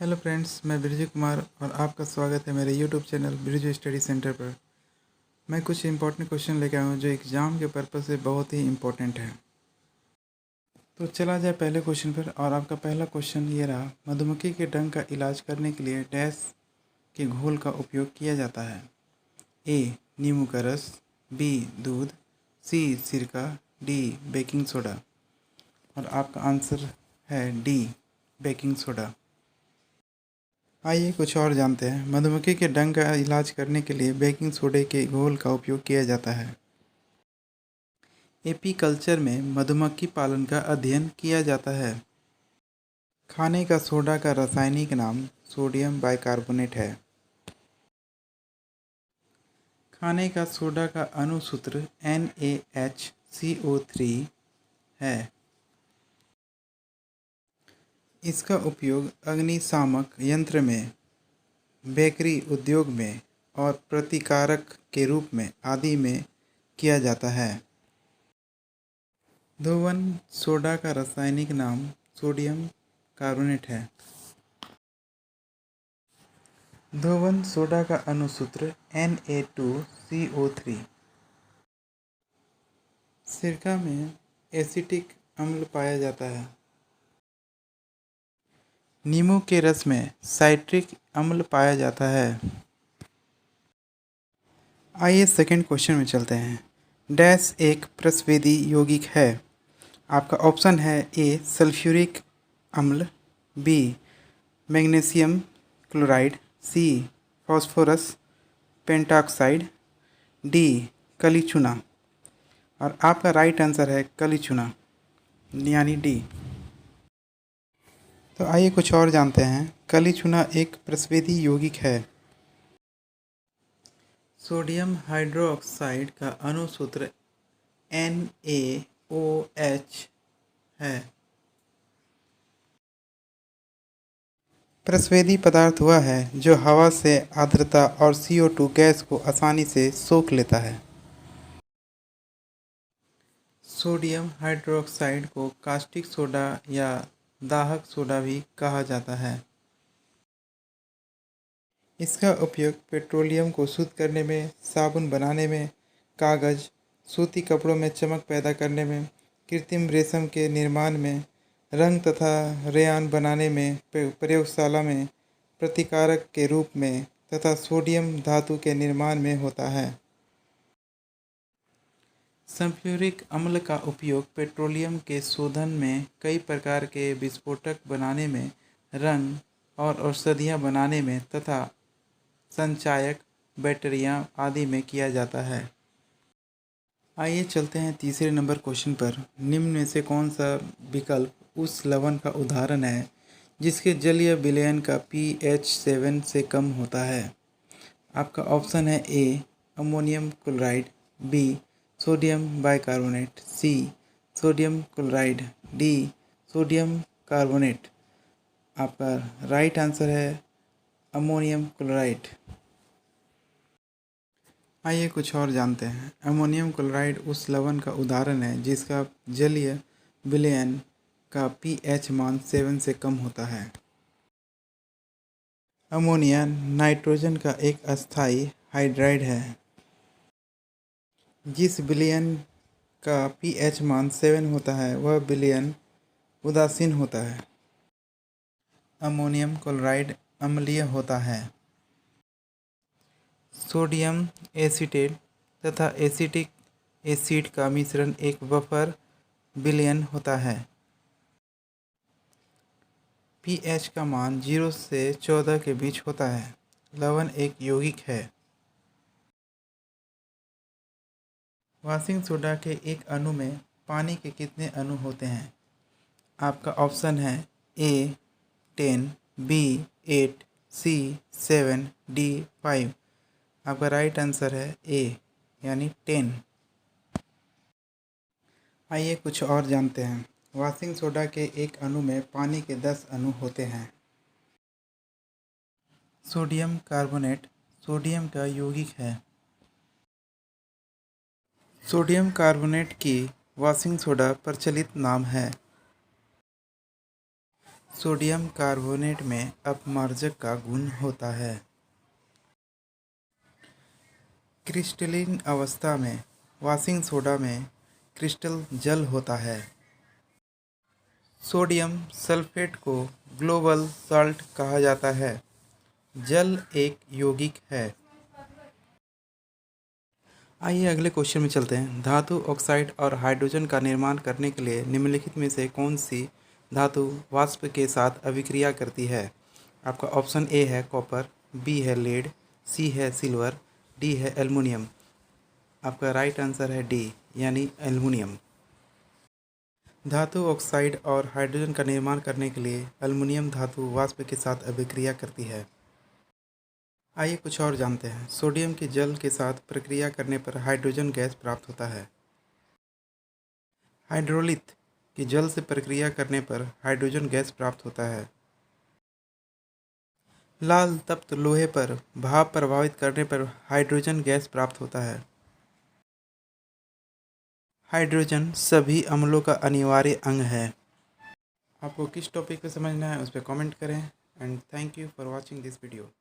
Hello friends, मैं बिरजू कुमार और आपका स्वागत है मेरे YouTube channel Birju study centre पर। मैं कुछ इंपॉर्टेंट क्वेश्चन लेकर आया हूँ जो एग्ज़ाम के पर्पज़ से बहुत ही इम्पोर्टेंट है। तो चला जाए पहले क्वेश्चन पर। और आपका पहला क्वेश्चन ये रहा, मधुमक्खी के डंक का इलाज करने के लिए डैश के घोल का उपयोग किया जाता है। ए नींबू का रस, बी दूध, सी सिरका, डी बेकिंग सोडा। और आपका आंसर है डी बेकिंग सोडा। आइए कुछ और जानते हैं। मधुमक्खी के डंक का इलाज करने के लिए बेकिंग सोडे के घोल का उपयोग किया जाता है। एपीकल्चर में मधुमक्खी पालन का अध्ययन किया जाता है। खाने का सोडा का रासायनिक नाम सोडियम बाइकार्बोनेट है। खाने का सोडा का अणुसूत्र NaHCO3 है। इसका उपयोग अग्निशामक यंत्र में, बेकरी उद्योग में और प्रतिकारक के रूप में आदि में किया जाता है। धोवन सोडा का रासायनिक नाम सोडियम कार्बोनेट है। धोवन सोडा का अणुसूत्र Na2CO3। सिरका में एसिटिक अम्ल पाया जाता है। नींबू के रस में साइट्रिक अम्ल पाया जाता है। आइए सेकंड क्वेश्चन में चलते हैं। डैश एक प्रस्वेदी यौगिक है। आपका ऑप्शन है ए सल्फ्यूरिक अम्ल, बी मैग्नीशियम क्लोराइड, सी फास्फोरस पेंटॉक्साइड, डी कलीचुना। और आपका राइट आंसर है कलीचुना यानी डी। तो आइए कुछ और जानते हैं। कलीचुना एक प्रस्वेदी यौगिक है। सोडियम हाइड्रोक्साइड का अणुसूत्र NaOH है। प्रस्वेदी पदार्थ वह है जो हवा से आर्द्रता और CO2 गैस को आसानी से सोख लेता है। सोडियम हाइड्रोक्साइड को कास्टिक सोडा या दाहक सोडा भी कहा जाता है। इसका उपयोग पेट्रोलियम को शुद्ध करने में, साबुन बनाने में, कागज़, सूती कपड़ों में चमक पैदा करने में, कृत्रिम रेशम के निर्माण में, रंग तथा रेयान बनाने में, प्रयोगशाला में प्रतिकारक के रूप में तथा सोडियम धातु के निर्माण में होता है। सल्फ्यूरिक अम्ल का उपयोग पेट्रोलियम के शोधन में, कई प्रकार के विस्फोटक बनाने में, रंग और औषधियाँ बनाने में तथा संचायक, बैटरियाँ आदि में किया जाता है। आइए चलते हैं तीसरे नंबर क्वेश्चन पर। निम्न में से कौन सा विकल्प उस लवण का उदाहरण है जिसके जलीय विलयन का pH 7 से कम होता है। आपका ऑप्शन है A ammonium chloride, B sodium bicarbonate, C sodium chloride, D sodium carbonate. आपका राइट आंसर है अमोनियम क्लोराइड। आइए कुछ और जानते हैं। अमोनियम क्लोराइड उस लवण का उदाहरण है जिसका जलीय विलयन का pH मान 7 से कम होता है। अमोनिया नाइट्रोजन का एक अस्थायी हाइड्राइड है। जिस विलयन का pH मान 7 होता है वह विलयन उदासीन होता है। अमोनियम क्लोराइड अम्लीय होता है। सोडियम एसीटेट तथा एसिटिक एसिड का मिश्रण एक बफर विलयन होता है। pH का मान 0 से 14 के बीच होता है। लवण एक यौगिक है। वॉशिंग सोडा के एक अणु में पानी के कितने अणु होते हैं। आपका ऑप्शन है ए 10, बी 8, सी 7, डी 5। आपका राइट आंसर है ए यानी 10। आइए कुछ और जानते हैं। वॉशिंग सोडा के एक अणु में पानी के 10 अणु होते हैं। सोडियम कार्बोनेट सोडियम का यौगिक है। सोडियम कार्बोनेट की वॉशिंग सोडा प्रचलित नाम है। सोडियम कार्बोनेट में अपमार्जक का गुण होता है। क्रिस्टलीन अवस्था में वॉशिंग सोडा में क्रिस्टल जल होता है। सोडियम सल्फेट को ग्लोबल सॉल्ट कहा जाता है। जल एक यौगिक है। आइए अगले क्वेश्चन में चलते हैं। धातु ऑक्साइड और हाइड्रोजन का निर्माण करने के लिए निम्नलिखित में से कौन सी धातु वाष्प के साथ अभिक्रिया करती है? आपका ऑप्शन ए है कॉपर, बी है लेड, सी है सिल्वर, डी है एल्युमिनियम। आपका राइट आंसर है डी यानी एल्युमिनियम। धातु ऑक्साइड और हाइड्रोजन का निर्माण करने के लिए एल्युमिनियम धातु वाष्प के साथ अभिक्रिया करती है। आइए कुछ और जानते हैं। सोडियम की जल के साथ प्रक्रिया करने पर हाइड्रोजन गैस प्राप्त होता है। हाइड्रोलिथ की जल से प्रक्रिया करने पर हाइड्रोजन गैस प्राप्त होता है। लाल तप्त लोहे पर भाप प्रभावित करने पर हाइड्रोजन गैस प्राप्त होता है। हाइड्रोजन सभी अम्लों का अनिवार्य अंग है। आपको किस टॉपिक पे समझना है उस पर कमेंट करें and thank you for watching this video.